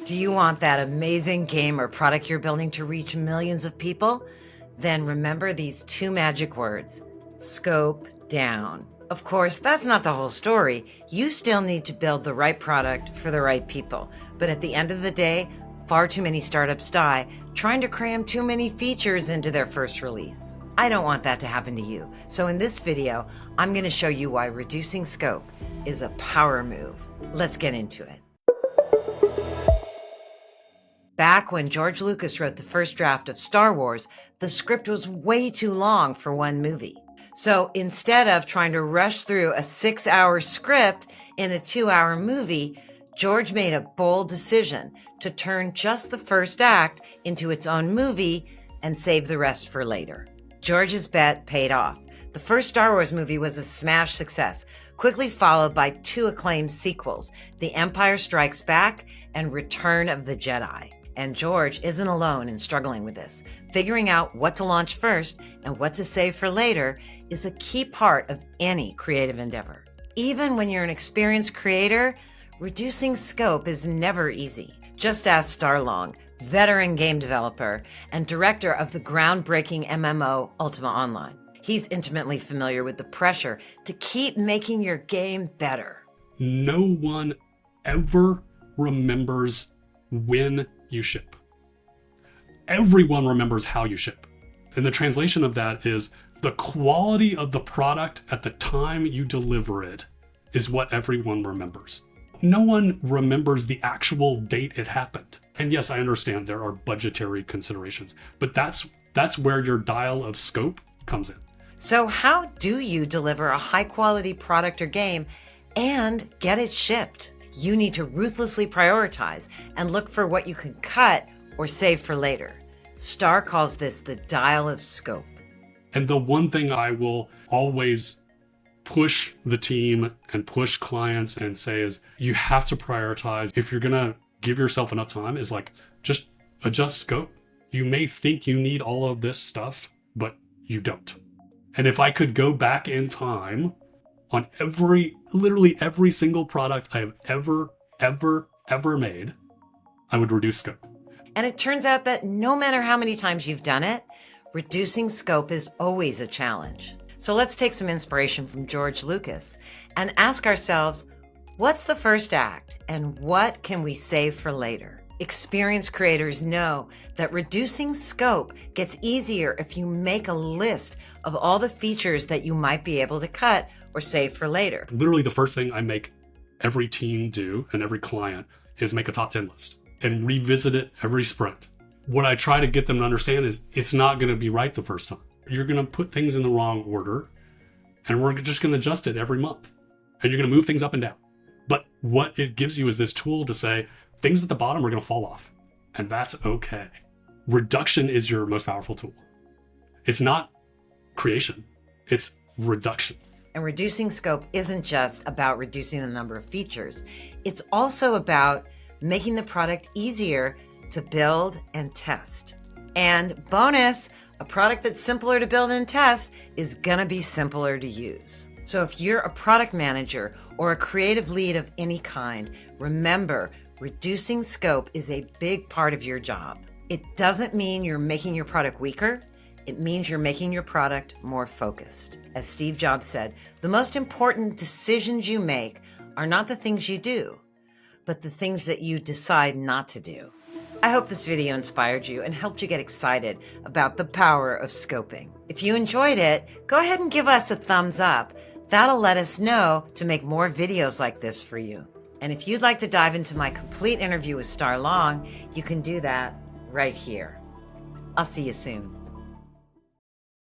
Do you want that amazing game or product you're building to reach millions of people? Then remember these two magic words: scope down. Of course, that's not the whole story. You still need to build the right product for the right people. But at the end of the day, far too many startups die trying to cram too many features into their first release. I don't want that to happen to you. So in this video, I'm going to show you why reducing scope is a power move. Let's get into it. Back when George Lucas wrote the first draft of Star Wars, the script was way too long for one movie. So instead of trying to rush through a 6-hour script in a 2-hour movie, George made a bold decision to turn just the first act into its own movie and save the rest for later. George's bet paid off. The first Star Wars movie was a smash success, quickly followed by 2 acclaimed sequels, The Empire Strikes Back and Return of the Jedi. And George isn't alone in struggling with this. Figuring out what to launch first and what to save for later is a key part of any creative endeavor. Even when you're an experienced creator, reducing scope is never easy. Just ask Starr Long, veteran game developer and director of the groundbreaking MMO Ultima Online. He's intimately familiar with the pressure to keep making your game better. No one ever remembers when you ship. Everyone remembers how you ship. And the translation of that is the quality of the product at the time you deliver it is what everyone remembers. No one remembers the actual date it happened. And yes, I understand there are budgetary considerations, but that's where your dial of scope comes in. So how do you deliver a high-quality product or game and get it shipped? You need to ruthlessly prioritize and look for what you can cut or save for later. Starr calls this the dial of scope. And the one thing I will always push the team and push clients and say is you have to prioritize. If you're going to give yourself enough time, is like just adjust scope. You may think you need all of this stuff, but you don't. And if I could go back in time on literally every single product I have ever made, I would reduce scope. And it turns out that no matter how many times you've done it, reducing scope is always a challenge. So let's take some inspiration from George Lucas and ask ourselves, what's the first act and what can we save for later? Experienced creators know that reducing scope gets easier if you make a list of all the features that you might be able to cut or save for later. Literally the first thing I make every team do and every client is make a top 10 list and revisit it every sprint. What I try to get them to understand is it's not going to be right the first time. You're going to put things in the wrong order and we're just going to adjust it every month. And you're going to move things up and down. But what it gives you is this tool to say things at the bottom are going to fall off. And that's okay. Reduction is your most powerful tool. It's not creation. It's reduction. And reducing scope isn't just about reducing the number of features. It's also about making the product easier to build and test. And bonus, a product that's simpler to build and test is gonna be simpler to use. So if you're a product manager or a creative lead of any kind, remember, reducing scope is a big part of your job. It doesn't mean you're making your product weaker. It means you're making your product more focused. As Steve Jobs said, the most important decisions you make are not the things you do, but the things that you decide not to do. I hope this video inspired you and helped you get excited about the power of scoping. If you enjoyed it, go ahead and give us a thumbs up. That'll let us know to make more videos like this for you. And if you'd like to dive into my complete interview with Starr Long, you can do that right here. I'll see you soon.